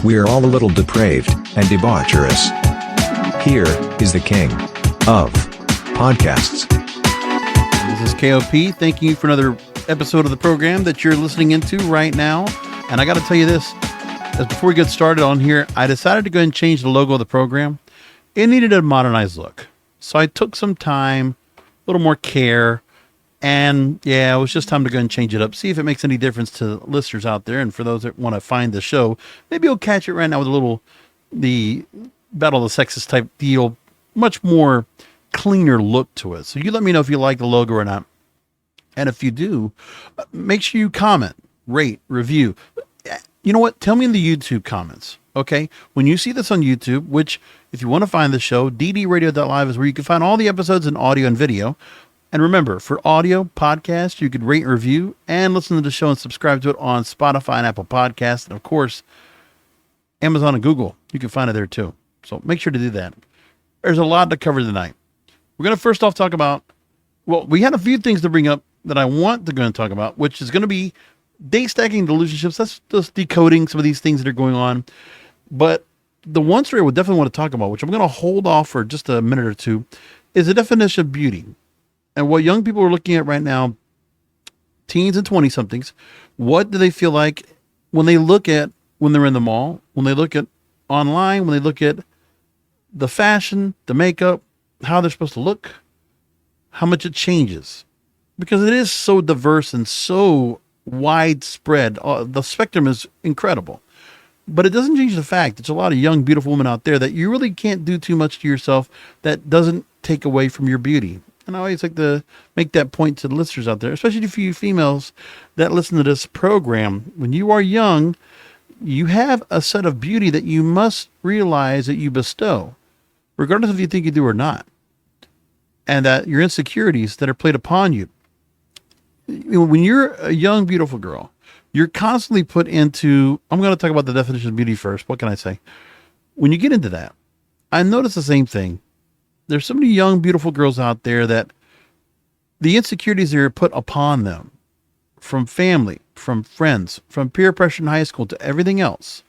We're all a little depraved and debaucherous. Here is the king of podcasts. This is KOP. Thanking you for another episode of the program that you're listening into right now. And I got to tell you this, as before we get started on here, I decided to go ahead and change the logo of the program. It needed a modernized look. So I took some time, a little more care, and yeah, it was just time to go and change it up. See if it makes any difference to listeners out there. And for those that want to find the show, maybe you'll catch it right now with the Battle of the Sexes type deal, much more cleaner look to it. So you let me know if you like the logo or not. And if you do, make sure you comment, rate, review. You know what? Tell me in the YouTube comments. Okay. When you see this on YouTube, which if you want to find the show, ddradio.live is where you can find all the episodes in audio and video. And remember, for audio podcast, you could rate and review and listen to the show and subscribe to it on Spotify and Apple Podcasts. And of course, Amazon and Google. You can find it there too. So make sure to do that. There's a lot to cover tonight. We're going to first off talk about, well, we had a few things to bring up that I want to go and talk about, which is going to be date stacking relationships. That's just decoding some of these things that are going on. But the one story I would definitely want to talk about, which I'm going to hold off for just a minute or two, is the definition of beauty. And what young people are looking at right now, teens and 20-somethings, what do they feel like when they look at when they're in the mall, when they look at online, when they look at the fashion, the makeup, how they're supposed to look, how much it changes. Because it is so diverse and so widespread. The spectrum is incredible. But it doesn't change the fact that there's a lot of young, beautiful women out there that you really can't do too much to yourself that doesn't take away from your beauty. And I always like to make that point to the listeners out there, especially for you females that listen to this program. When you are young, you have a set of beauty that you must realize that you bestow, regardless if you think you do or not. And that your insecurities that are played upon you. When you're a young, beautiful girl, you're constantly put into, I'm going to talk about the definition of beauty first. What can I say? When you get into that, I notice the same thing. There's so many young, beautiful girls out there that the insecurities that are put upon them from family, from friends, from peer pressure in high school to everything else.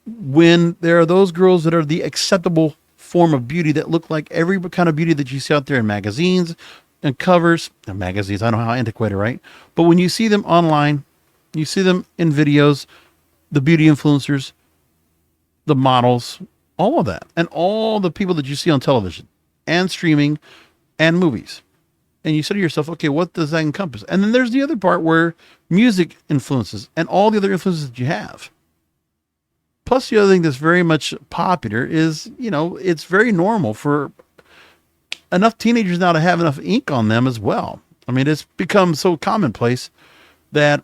When there are those girls that are the acceptable form of beauty that look like every kind of beauty that you see out there in magazines and covers and magazines. I don't know how antiquated, right? But when you see them online, you see them in videos, the beauty influencers, the models, all of that, and all the people that you see on television and streaming and movies. And you say to yourself, okay, what does that encompass? And then there's the other part where music influences and all the other influences that you have. Plus, the other thing that's very much popular is, it's very normal for enough teenagers now to have enough ink on them as well. I mean, it's become so commonplace that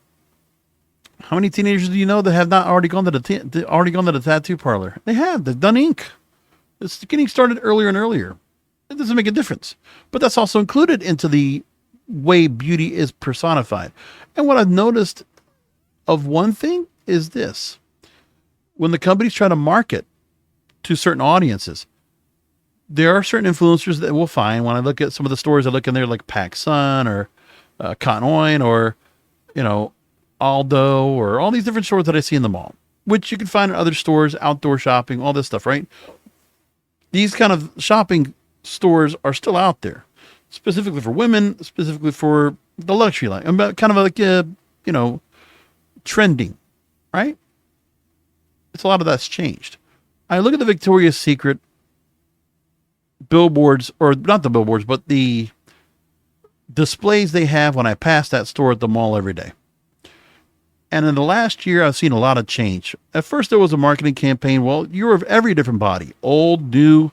how many teenagers do you know that have not already gone to the tattoo parlor? They've done ink. It's getting started earlier and earlier. It doesn't make a difference. But that's also included into the way beauty is personified. And what I've noticed of one thing is this. When the companies try to market to certain audiences, there are certain influencers that we'll find. When I look at some of the stores, I look in there like PacSun or Confined or, Aldo or all these different stores that I see in the mall, which you can find in other stores, outdoor shopping, all this stuff, right? These kind of shopping stores are still out there, specifically for women, specifically for the luxury line, kind of like, trending, right? It's a lot of that's changed. I look at the Victoria's Secret billboards, or not the billboards, but the displays they have when I pass that store at the mall every day. And in the last year, I've seen a lot of change. At first, there was a marketing campaign. Well, you're of every different body, old, new,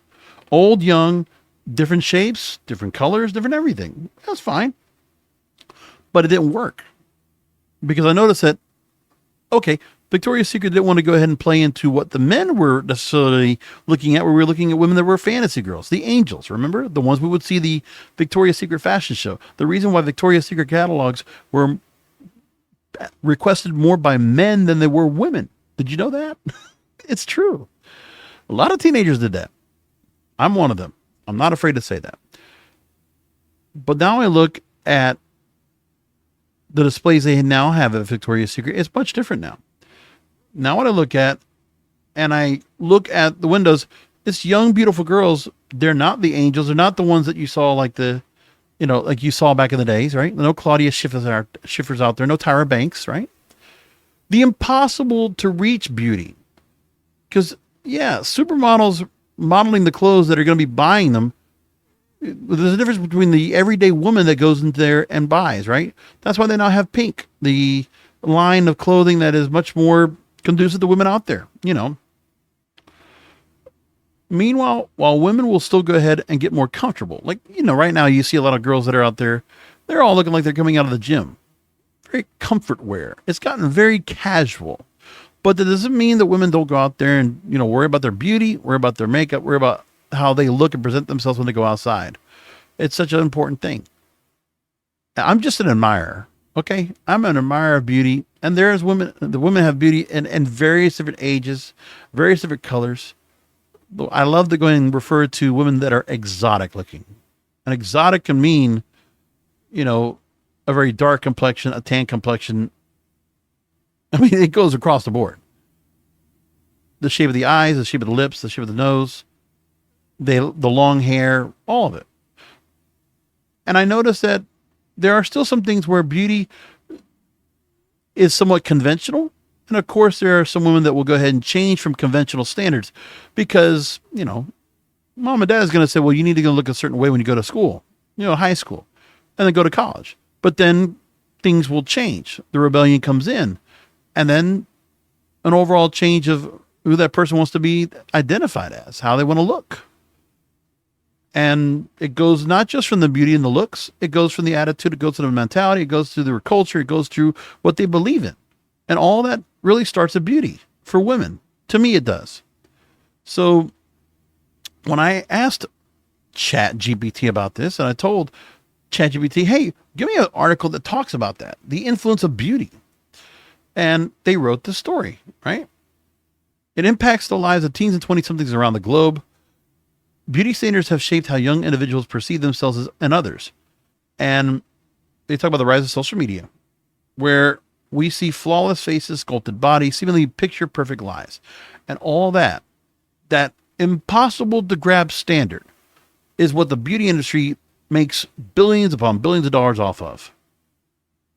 old, young, different shapes, different colors, different everything. That's fine. But it didn't work because I noticed that, okay, Victoria's Secret didn't want to go ahead and play into what the men were necessarily looking at. We were looking at women that were fantasy girls, the angels, remember? The ones we would see the Victoria's Secret fashion show. The reason why Victoria's Secret catalogs were requested more by men than they were women. Did you know that? It's true. A lot of teenagers did that. I'm one of them. I'm not afraid to say that. But now I look at the displays they now have at Victoria's Secret. It's much different now. Now what I look at, and I look at the windows, it's young, beautiful girls. They're not the angels. They're not the ones that you saw like you saw back in the days, right? No Claudia Schiffers out there, no Tyra Banks, right? The impossible to reach beauty. Because, yeah, supermodels modeling the clothes that are going to be buying them, there's a difference between the everyday woman that goes in there and buys, right? That's why they now have Pink, the line of clothing that is much more conducive to women out there, Meanwhile, while women will still go ahead and get more comfortable, like, right now you see a lot of girls that are out there, they're all looking like they're coming out of the gym. Very comfort wear. It's gotten very casual. But that doesn't mean that women don't go out there and, worry about their beauty, worry about their makeup, worry about how they look and present themselves when they go outside. It's such an important thing. I'm just an admirer. Okay. I'm an admirer of beauty. And the women have beauty in various different ages, various different colors. I love to go and refer to women that are exotic looking. An exotic can mean, a very dark complexion, a tan complexion. I mean, it goes across the board. The shape of the eyes, the shape of the lips, the shape of the nose, the long hair, all of it. And I noticed that there are still some things where beauty is somewhat conventional. And of course, there are some women that will go ahead and change from conventional standards because, mom and dad is going to say, well, you need to go look a certain way when you go to school, high school, and then go to college. But then things will change. The rebellion comes in, and then an overall change of who that person wants to be identified as, how they want to look. And it goes not just from the beauty and the looks, it goes from the attitude, it goes to the mentality, it goes through their culture, it goes through what they believe in. And all that really starts at beauty for women. To me, it does. So when I asked ChatGPT about this, and I told ChatGPT, hey, give me an article that talks about that, the influence of beauty. And they wrote the story, right? It impacts the lives of teens and 20-somethings around the globe. Beauty standards have shaped how young individuals perceive themselves and others. And they talk about the rise of social media, where we see flawless faces, sculpted bodies, seemingly picture-perfect lives. And all that impossible to grab standard is what the beauty industry makes billions upon billions of dollars off of.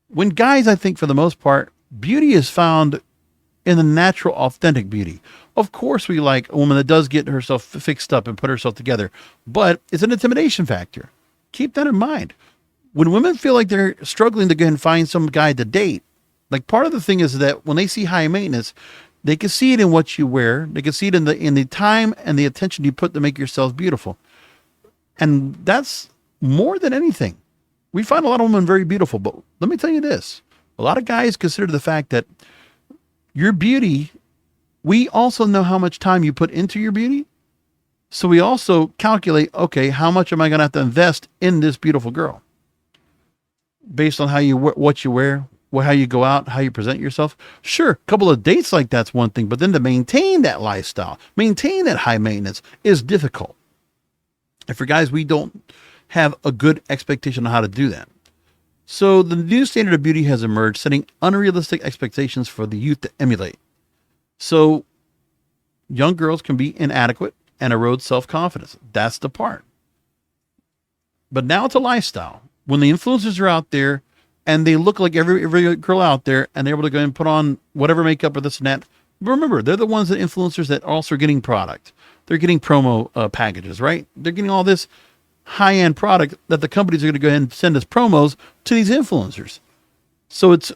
When guys, I think for the most part, beauty is found in the natural, authentic beauty. Of course, we like a woman that does get herself fixed up and put herself together, but it's an intimidation factor. Keep that in mind. When women feel like they're struggling to go and find some guy to date, like part of the thing is that when they see high maintenance, they can see it in what you wear. They can see it in the time and the attention you put to make yourself beautiful. And that's more than anything. We find a lot of women very beautiful, but let me tell you this. A lot of guys consider the fact that your beauty, we also know how much time you put into your beauty. So we also calculate, okay, how much am I going to have to invest in this beautiful girl? Based on what you wear, how you go out, how you present yourself. Sure, a couple of dates like that's one thing, but then to maintain that lifestyle, maintain that high maintenance is difficult. And for guys, we don't have a good expectation on how to do that. So the new standard of beauty has emerged, setting unrealistic expectations for the youth to emulate. So young girls can be inadequate and erode self-confidence. That's the part. But now it's a lifestyle. When the influencers are out there and they look like every girl out there and they're able to go and put on whatever makeup or this and that. But remember, they're the ones that influencers that also are getting product. They're getting promo packages, right? They're getting all this high-end product that the companies are going to go ahead and send as promos to these influencers. So it's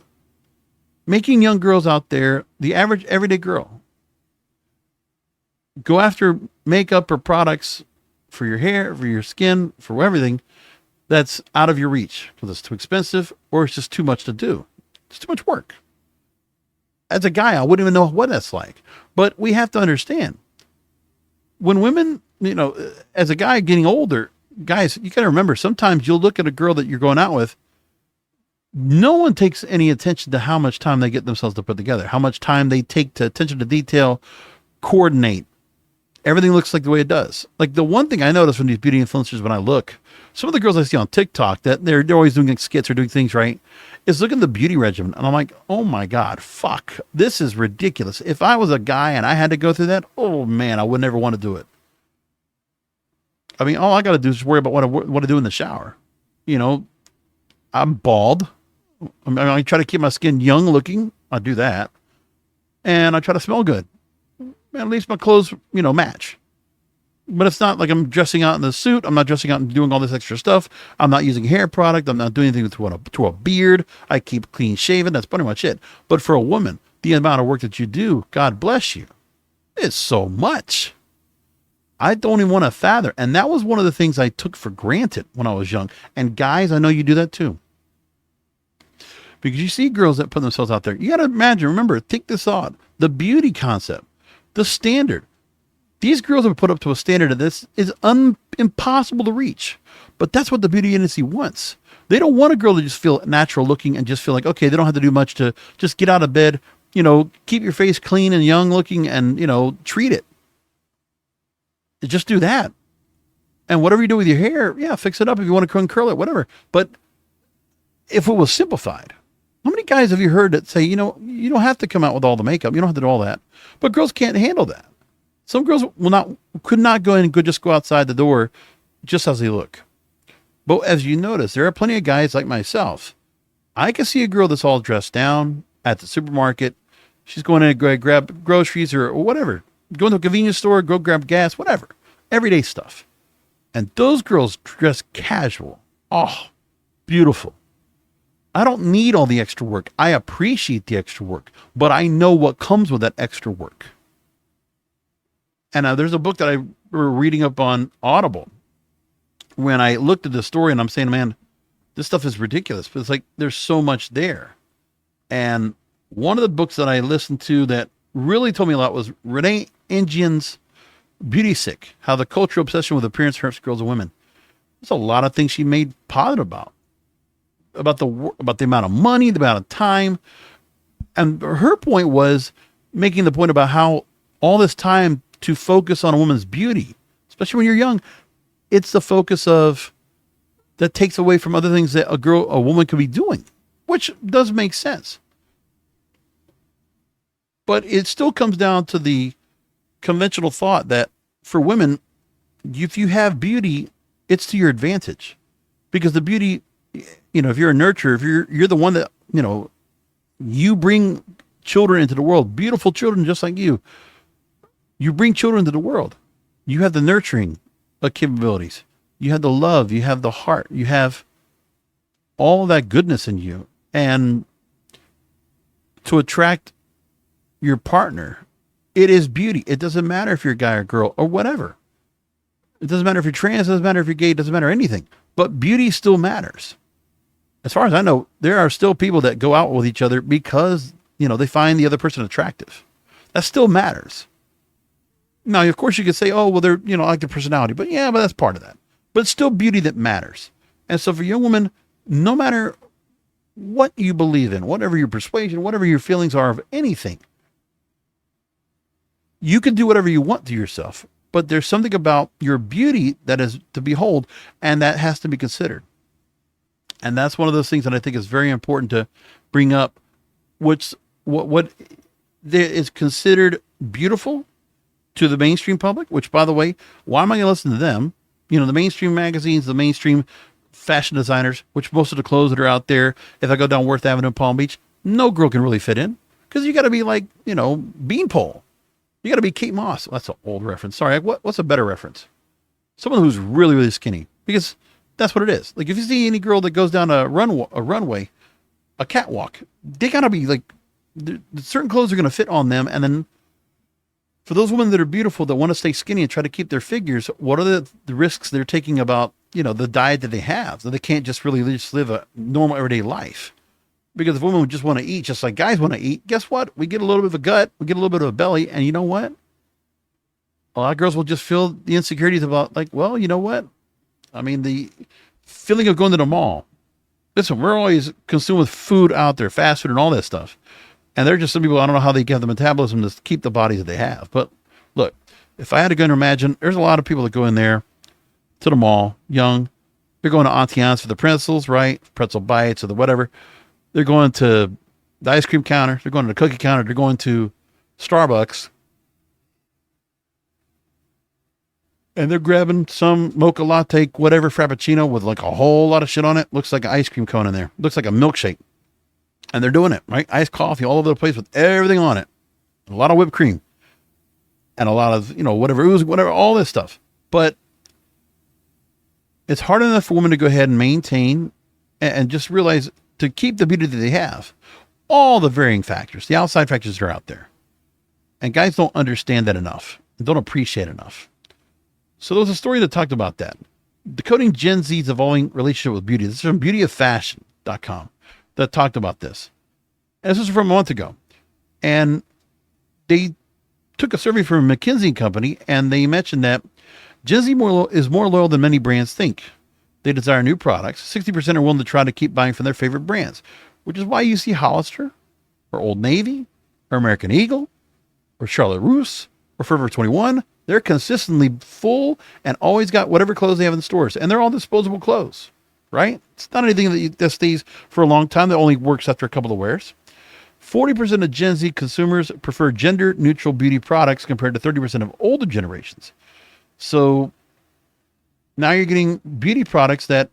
making young girls out there, the average everyday girl, go after makeup or products for your hair, for your skin, for everything that's out of your reach because it's too expensive or it's just too much to do. It's too much work. As a guy, I wouldn't even know what that's like. But we have to understand when women, as a guy getting older, guys, you got to remember, sometimes you'll look at a girl that you're going out with. No one takes any attention to how much time they get themselves to put together, how much time they take to attention to detail, coordinate. Everything looks like the way it does. Like the one thing I notice from these beauty influencers when I look, some of the girls I see on TikTok that they're always doing like skits or doing things right is look at the beauty regimen. And I'm like, oh my God, fuck, this is ridiculous. If I was a guy and I had to go through that, oh man, I would never want to do it. I mean, all I got to do is worry about what I do in the shower. You know, I'm bald. I try to keep my skin young looking. I do that. And I try to smell good. At least my clothes, match. But it's not like I'm dressing out in the suit. I'm not dressing out and doing all this extra stuff. I'm not using hair product. I'm not doing anything to a beard. I keep clean shaven. That's pretty much it. But for a woman, the amount of work that you do, God bless you, is so much. I don't even want to fathom. And that was one of the things I took for granted when I was young. And guys, I know you do that too. Because you see girls that put themselves out there. You got to imagine, remember, think this thought. The beauty concept, the standard. These girls are put up to a standard of this is impossible to reach. But that's what the beauty industry wants. They don't want a girl to just feel natural looking and just feel like, okay, they don't have to do much to just get out of bed, keep your face clean and young looking and, treat it. Just do that. And whatever you do with your hair, yeah, fix it up if you want to curl it, whatever. But if it was simplified, how many guys have you heard that say, you don't have to come out with all the makeup. You don't have to do all that. But girls can't handle that. Some girls could not go in and just go outside the door just as they look. But as you notice, there are plenty of guys like myself. I can see a girl that's all dressed down at the supermarket. She's going in to grab groceries or whatever. Go into a convenience store, go grab gas, whatever. Everyday stuff. And those girls dress casual. Oh, beautiful. I don't need all the extra work. I appreciate the extra work, but I know what comes with that extra work. And there's a book that I were reading up on Audible. When I looked at the story and I'm saying, man, this stuff is ridiculous, but it's like, there's so much there. And one of the books that I listened to that really told me a lot was Renee Engine's Beauty Sick, How the Cultural Obsession with Appearance Hurts Girls and Women. There's a lot of things she made positive about the amount of money, the amount of time. And her point was making the point about how all this time to focus on a woman's beauty, especially when you're young, it's the focus that takes away from other things that a woman could be doing, which does make sense. But it still comes down to the conventional thought that for women, if you have beauty, it's to your advantage, because the beauty, if you're a nurturer, if you're the one that, you bring children into the world, beautiful children, just like you bring children into the world. You have the nurturing capabilities. You have the love, you have the heart, you have all that goodness in you. And to attract your partner, it is beauty. It doesn't matter if you're a guy or girl or whatever. It doesn't matter if you're trans, it doesn't matter if you're gay, it doesn't matter anything. But beauty still matters. As far as I know, there are still people that go out with each other because, they find the other person attractive. That still matters. Now, of course, you could say, oh, well, they're, I like their personality. But yeah, but that's part of that. But it's still beauty that matters. And so for young women, no matter what you believe in, whatever your persuasion, whatever your feelings are of anything, you can do whatever you want to yourself. But there's something about your beauty that is to behold, and that has to be considered. And that's one of those things that I think is very important to bring up, what is considered beautiful to the mainstream public, which, by the way, why am I going to listen to them? The mainstream magazines, the mainstream fashion designers, which most of the clothes that are out there, if I go down Worth Avenue in Palm Beach, no girl can really fit in, because you got to be like, Beanpole. You got to be Kate Moss. That's an old reference. Sorry. What's a better reference? Someone who's really, really skinny, because that's what it is. Like if you see any girl that goes down a runway, a catwalk, they got to be like, certain clothes are going to fit on them. And then for those women that are beautiful, that want to stay skinny and try to keep their figures, what are the risks they're taking about, the diet that they have, that they can't just really just live a normal everyday life? Because if women would just want to eat just like guys want to eat, guess what? We get a little bit of a gut, we get a little bit of a belly, and you know what? A lot of girls will just feel the insecurities about like, well, you know what? I mean, the feeling of going to the mall. Listen, we're always consumed with food out there, fast food and all that stuff. And there are just some people, I don't know how they have the metabolism to keep the bodies that they have. But look, if I had to go and imagine, there's a lot of people that go in there to the mall, young, They're going to Auntie for the pretzels, right? Pretzel bites or the whatever. They're going to the ice cream counter. They're going to the cookie counter. They're going to Starbucks. And they're grabbing some mocha latte, whatever, frappuccino with like a whole lot of shit on it. Looks like an ice cream cone in there. Looks like a milkshake. And they're doing it, right? Iced coffee all over the place with everything on it. A lot of whipped cream. And a lot of, whatever, ooze, whatever, all this stuff. But it's hard enough for women to go ahead and maintain and just realize to keep the beauty that they have. All the varying factors, the outside factors that are out there. And guys don't understand that enough. Don't appreciate enough. So there was a story that talked about that. Decoding Gen Z's evolving relationship with beauty. This is from beautyoffashion.com that talked about this. And this was from a month ago. And they took a survey from a McKinsey company, and they mentioned that Gen Z is more loyal than many brands think. They desire new products. 60% are willing to try to keep buying from their favorite brands, which is why you see Hollister or Old Navy or American Eagle or Charlotte Russe or Forever 21. They're consistently full and always got whatever clothes they have in the stores. And they're all disposable clothes, right? It's not anything that stays for a long time. That only works after a couple of wears. 40% of Gen Z consumers prefer gender-neutral beauty products compared to 30% of older generations. So now you're getting beauty products that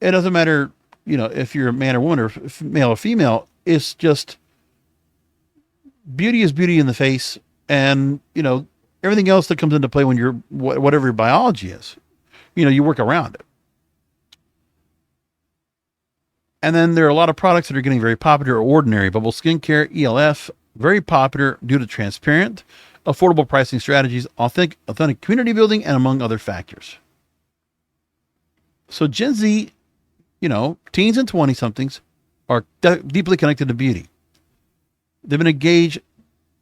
it doesn't matter, if you're a man or woman or male or female. It's just beauty is beauty in the face. And, everything else that comes into play when you're whatever your biology is, you work around it. And then there are a lot of products that are getting very popular or ordinary. Bubble skincare, ELF, very popular due to transparent, affordable pricing strategies, authentic community building, and among other factors. So Gen Z, teens and 20-somethings are deeply connected to beauty. They've been engaged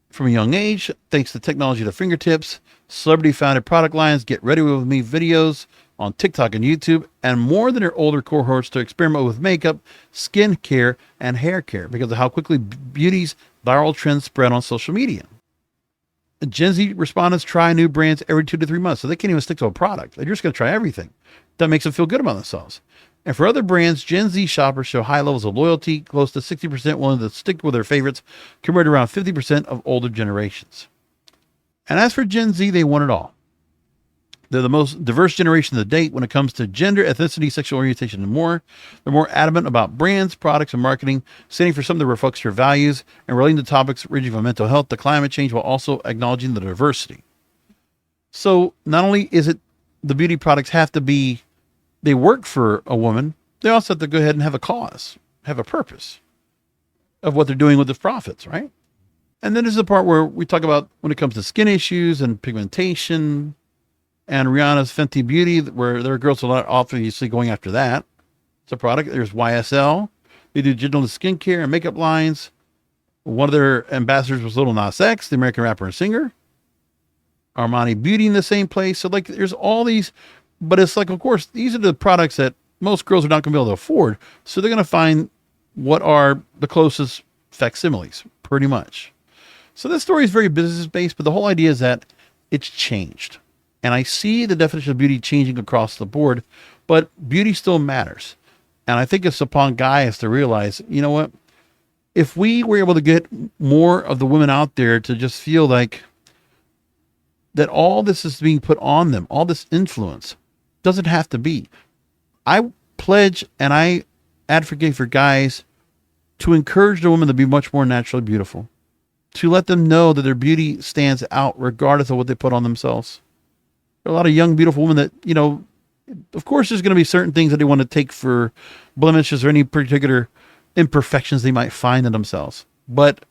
from a young age, thanks to technology at their fingertips, celebrity-founded product lines, get ready with me videos on TikTok and YouTube, and more than their older cohorts to experiment with makeup, skin care, and hair care because of how quickly beauty's viral trends spread on social media. Gen Z respondents try new brands every 2 to 3 months, so they can't even stick to a product. They're just going to try everything. That makes them feel good about themselves. And for other brands, Gen Z shoppers show high levels of loyalty, close to 60% willing to stick with their favorites, compared to around 50% of older generations. And as for Gen Z, they want it all. They're the most diverse generation to date when it comes to gender, ethnicity, sexual orientation, and more. They're more adamant about brands, products, and marketing, standing for something that reflects their values and relating to topics ranging from mental health to climate change while also acknowledging the diversity. So not only is it the beauty products have to be, they work for a woman, they also have to go ahead and have a cause, have a purpose of what they're doing with the profits, right? And then there's the part where we talk about when it comes to skin issues and pigmentation and Rihanna's Fenty Beauty, where there are girls a lot obviously going after that. It's a product. There's YSL. They do digital skincare and makeup lines. One of their ambassadors was Lil Nas X, the American rapper and singer. Armani Beauty in the same place. So there's all these, but it's of course, these are the products that most girls are not going to be able to afford. So they're going to find what are the closest facsimiles, pretty much. So this story is very business based, but the whole idea is that it's changed. And I see the definition of beauty changing across the board, but beauty still matters. And I think it's upon guys to realize, you know what? If we were able to get more of the women out there to just feel like that all this is being put on them, all this influence doesn't have to be. I pledge and I advocate for guys to encourage the women to be much more naturally beautiful, to let them know that their beauty stands out regardless of what they put on themselves. There are a lot of young, beautiful women that, of course, there's going to be certain things that they want to take for blemishes or any particular imperfections they might find in themselves. But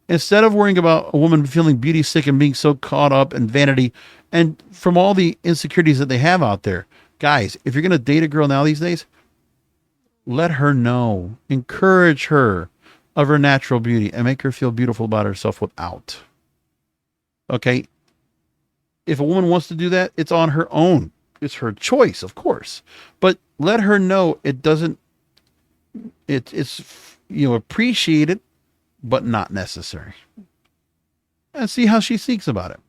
instead of worrying about a woman feeling beauty sick and being so caught up in vanity and from all the insecurities that they have out there, guys, if you're going to date a girl now these days, let her know, encourage her of her natural beauty and make her feel beautiful about herself without. Okay. If a woman wants to do that, it's on her own. It's her choice, of course, but let her know it's appreciated, but not necessary, and see how she speaks about it.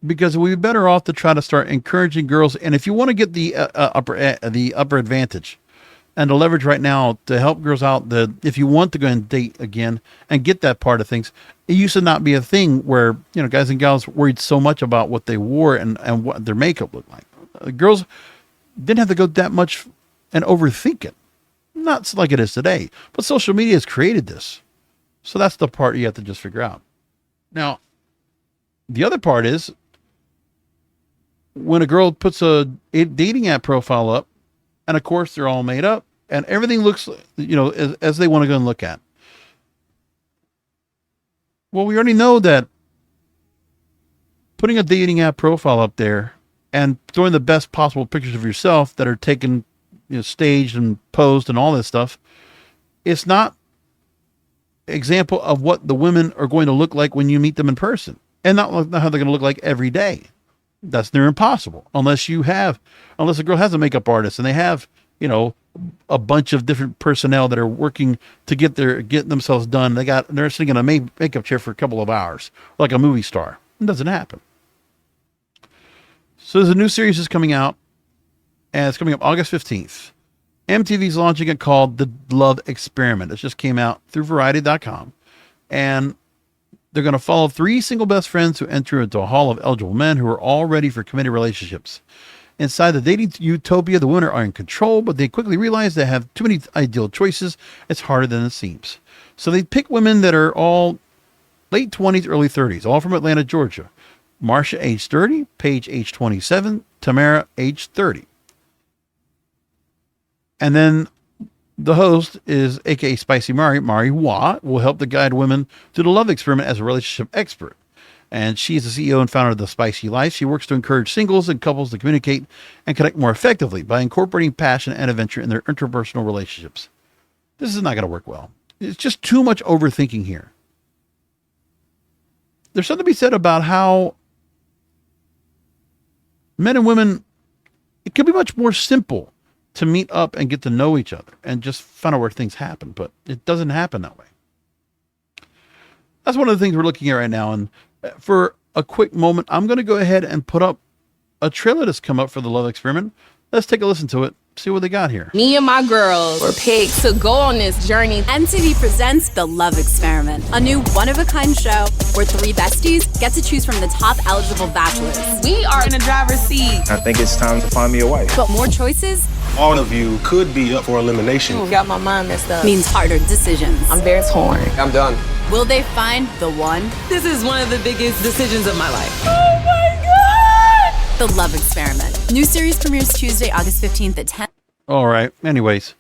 because we'd be better off to try to start encouraging girls. And if you want to get the upper advantage and the leverage right now to help girls out, if you want to go and date again and get that part of things, it used to not be a thing where, guys and gals worried so much about what they wore and what their makeup looked like. Girls didn't have to go that much and overthink it. Not like it is today, but social media has created this. So that's the part you have to just figure out. Now, the other part is when a girl puts a dating app profile up, and of course they're all made up and everything looks, as they want to go and look at. Well, we already know that putting a dating app profile up there and throwing the best possible pictures of yourself that are taken, staged and posed and all this stuff, it's not example of what the women are going to look like when you meet them in person, and not how they're going to look like every day. That's near impossible unless a girl has a makeup artist and they have, a bunch of different personnel that are working to get themselves done. They're sitting in a makeup chair for a couple of hours, like a movie star. It doesn't happen. So there's a new series that's coming out, and it's coming up August 15th. MTV's launching it called The Love Experiment. It just came out through Variety.com. And they're going to follow 3 single best friends who enter into a hall of eligible men who are all ready for committed relationships. Inside the dating utopia, the women are in control, but they quickly realize they have too many ideal choices. It's harder than it seems. So they pick women that are all late 20s, early 30s, all from Atlanta, Georgia. Marsha, age 30, Paige, age 27, Tamara, age 30. And then the host is aka Spicy Mari Watt, will help to guide women through the love experiment as a relationship expert. And she's the CEO and founder of The Spicy Life. She works to encourage singles and couples to communicate and connect more effectively by incorporating passion and adventure in their interpersonal relationships. This is not going to work well. It's just too much overthinking here. There's something to be said about how men and women, it could be much more simple to meet up and get to know each other and just find out where things happen, but it doesn't happen that way. That's one of the things we're looking at right now. And for a quick moment, I'm going to go ahead and put up a trailer that's come up for The Love Experiment. Let's take a listen to it, see what they got here. Me and my girls were picked to go on this journey. MTV presents The Love Experiment, a new one-of-a-kind show where 3 besties get to choose from the top eligible bachelors. We are in the driver's seat. I think it's time to find me a wife. But more choices All of you could be up for elimination. Got my mind messed up. means harder decisions. I'm very torn. I'm done. Will they find the one? This is one of the biggest decisions of my life. The Love Experiment. New series premieres Tuesday, August 15th at 10. All right. Anyways,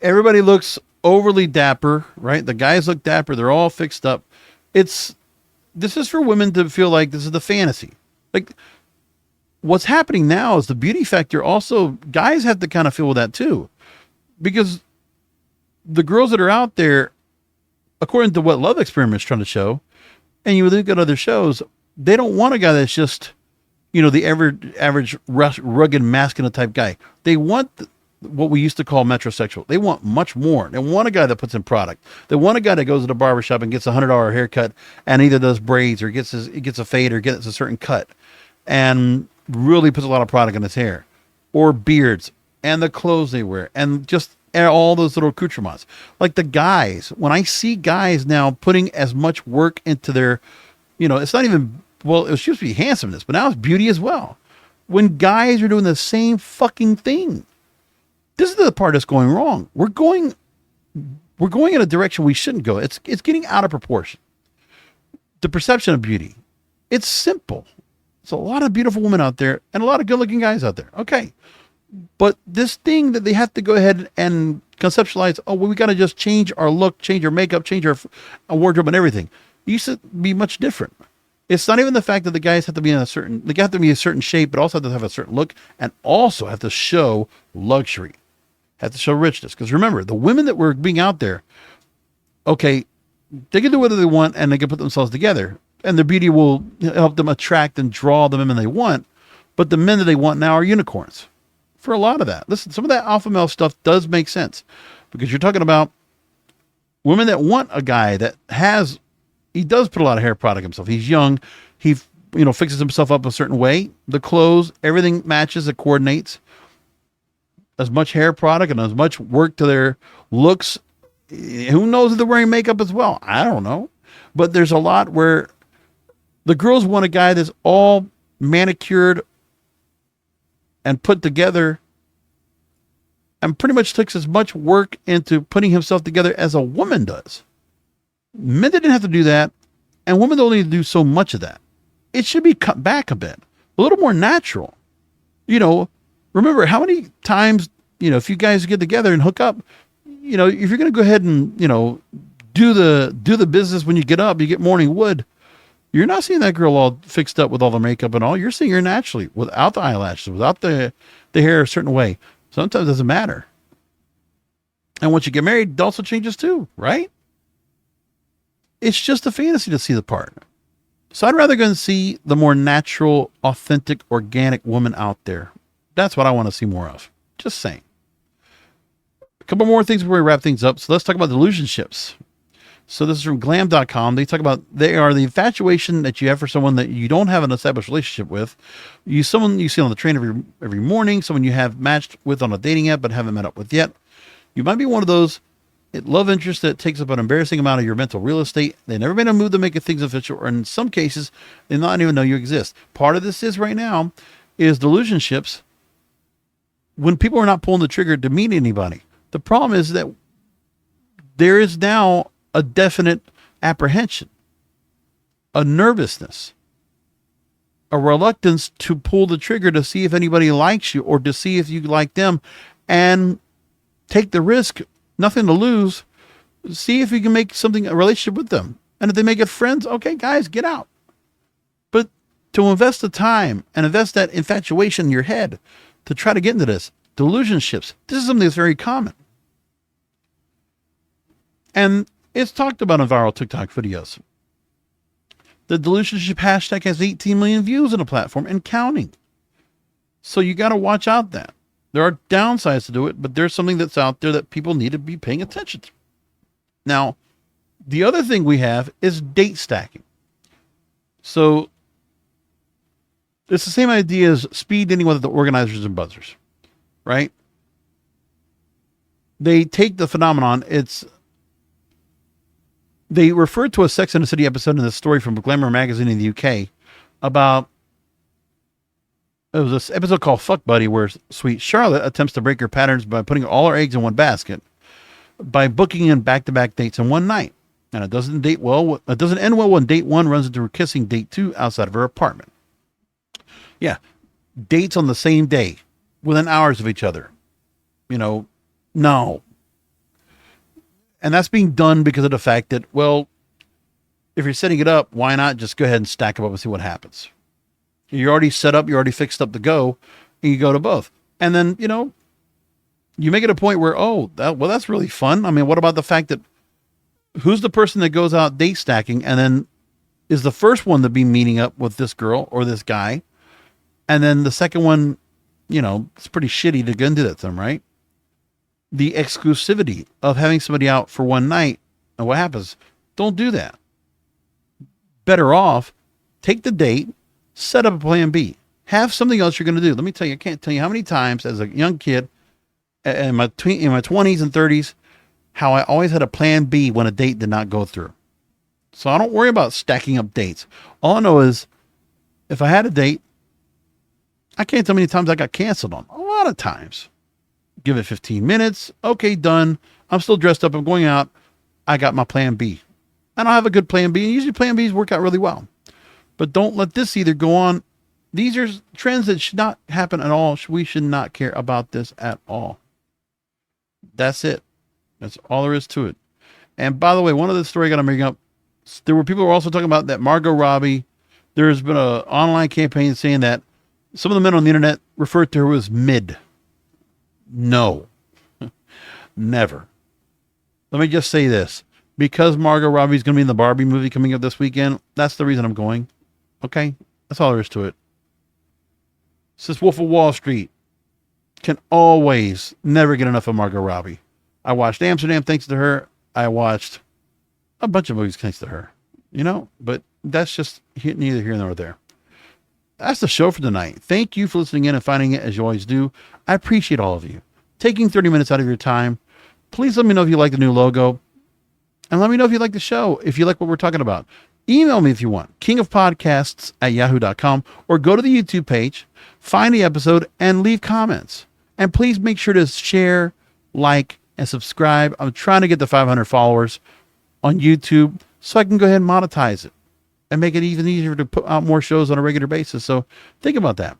everybody looks overly dapper, right? The guys look dapper. They're all fixed up. This is for women to feel like this is the fantasy. Like, what's happening now is the beauty factor. Also, guys have to kind of feel with that too, because the girls that are out there, according to what Love Experiment is trying to show, and you look at other shows, they don't want a guy that's just, the average rugged masculine type guy. They want what we used to call metrosexual. They want much more. They want a guy that puts in product. They want a guy that goes to the barbershop and gets $100 haircut and either does braids or gets a fade or gets a certain cut and really puts a lot of product in his hair, or beards and the clothes they wear and just all those little accoutrements. Like the guys, when I see guys now putting as much work into their, it's not even, well, it was supposed to be handsomeness, but now it's beauty as well. When guys are doing the same fucking thing, this is the part that's going wrong. We're going in a direction we shouldn't go. It's getting out of proportion. The perception of beauty, it's simple. There's a lot of beautiful women out there and a lot of good-looking guys out there. Okay. But this thing that they have to go ahead and conceptualize, we got to just change our look, change our makeup, change our wardrobe and everything. It used to be much different. It's not even the fact that the guys have to be they have to be a certain shape, but also have to have a certain look and also have to show luxury, have to show richness. Because remember, the women that were being out there, okay, they can do whatever they want and they can put themselves together and their beauty will help them attract and draw the men they want. But the men that they want now are unicorns for a lot of that. Listen, some of that alpha male stuff does make sense because you're talking about women that want a guy that has he does put a lot of hair product himself. He's young. He, fixes himself up a certain way. The clothes, everything matches, it coordinates. As much hair product and as much work to their looks. Who knows if they're wearing makeup as well? I don't know. But there's a lot where the girls want a guy that's all manicured and put together and pretty much takes as much work into putting himself together as a woman does. Men didn't have to do that, and women don't need to do so much of that. It should be cut back a bit, a little more natural. Remember how many times, if you guys get together and hook up, if you're going to go ahead and, do the business when you get up, you get morning wood. You're not seeing that girl all fixed up with all the makeup and all. You're seeing her naturally, without the eyelashes, without the hair a certain way. Sometimes it doesn't matter. And once you get married, it also changes too, right? It's just a fantasy to see the part. So I'd rather go and see the more natural, authentic, organic woman out there. That's what I want to see more of. Just saying. A couple more things before we wrap things up. So let's talk about delusionships. So this is from glam.com. They talk about, they are the infatuation that you have for someone that you don't have an established relationship with. Someone you see on the train every morning, someone you have matched with on a dating app but haven't met up with yet. You might be one of those love interests that takes up an embarrassing amount of your mental real estate. They never made a move to make things official, or in some cases, they not even know you exist. Part of this is right now is delusionships when people are not pulling the trigger to meet anybody. The problem is that there is now a definite apprehension, a nervousness, a reluctance to pull the trigger to see if anybody likes you or to see if you like them, and take the risk, nothing to lose, see if you can make a relationship with them. And if they make it friends, okay, guys, get out. But to invest the time and invest that infatuation in your head to try to get into this, delusionships, this is something that's very common. And it's talked about in viral TikTok videos. The delusionship hashtag has 18 million views on the platform and counting. So you got to watch out that. There are downsides to do it, but there's something that's out there that people need to be paying attention to. Now, the other thing we have is date stacking. So it's the same idea as speed dating with the organizers and buzzers, right? They take the phenomenon. They refer to a Sex and the City episode in the story from Glamour magazine in the UK about, it was this episode called Fuck Buddy, where sweet Charlotte attempts to break her patterns by putting all her eggs in one basket by booking in back-to-back dates in one night. And it doesn't end well when date one runs into her kissing date two outside of her apartment. Yeah. Dates on the same day within hours of each other. No. And that's being done because of the fact that, well, if you're setting it up, why not just go ahead and stack them up and see what happens? You're already set up, you're already fixed up to go, and you go to both. And then, you make it a point where, that's really fun. I mean, what about the fact that who's the person that goes out date stacking and then is the first one to be meeting up with this girl or this guy? And then the second one, it's pretty shitty to go into that to them, right? The exclusivity of having somebody out for one night, and what happens? Don't do that. Better off, take the date, set up a plan B. Have something else you're going to do. Let me tell you, I can't tell you how many times as a young kid in my 20s and 30s, how I always had a plan B when a date did not go through. So I don't worry about stacking up dates. All I know is if I had a date, I can't tell how many times I got canceled on. A lot of times. Give it 15 minutes. Okay, done. I'm still dressed up. I'm going out. I got my plan B. I don't have a good plan B. And usually plan Bs work out really well. But don't let this either go on. These are trends that should not happen at all. We should not care about this at all. That's it. That's all there is to it. And by the way, one of the story I got to bring up, there were people who were also talking about that Margot Robbie. There's been an online campaign saying that some of the men on the internet referred to her as mid. No, never. Let me just say this. Because Margot Robbie's going to be in the Barbie movie coming up this weekend, that's the reason I'm going. Okay? That's all there is to it. Since Wolf of Wall Street can always never get enough of Margot Robbie. I watched Amsterdam thanks to her. I watched a bunch of movies thanks to her. but that's just neither here nor there. That's the show for tonight. Thank you for listening in and finding it as you always do. I appreciate all of you taking 30 minutes out of your time. Please let me know if you like the new logo, and let me know if you like the show, if you like what we're talking about. Email me if you want, kingofpodcasts@yahoo.com, or go to the YouTube page, find the episode, and leave comments. And please make sure to share, like, and subscribe. I'm trying to get to 500 followers on YouTube so I can go ahead and monetize it and make it even easier to put out more shows on a regular basis. So think about that.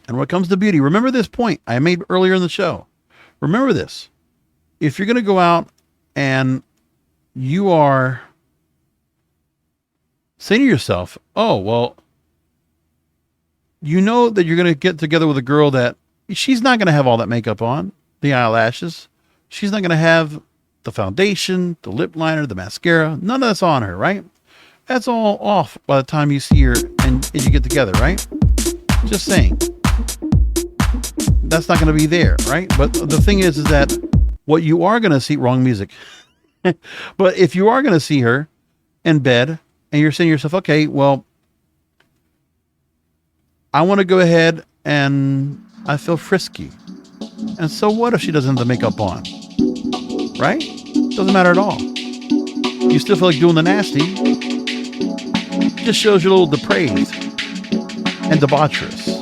And when it comes to beauty, remember this point I made earlier in the show. Remember this. If you're going to go out and you are saying to yourself, oh, well, you know that you're going to get together with a girl that she's not going to have all that makeup on, the eyelashes. She's not going to have the foundation, the lip liner, the mascara. None of that's on her, right? That's all off by the time you see her and you get together, right? Just saying. That's not going to be there, right? But the thing is that what you are going to see, wrong music. But if you are going to see her in bed and you're saying to yourself, okay, well, I want to go ahead and I feel frisky. And so what if she doesn't have the makeup on? Right? Doesn't matter at all. You still feel like doing the nasty. Just shows you're a little depraved and debaucherous.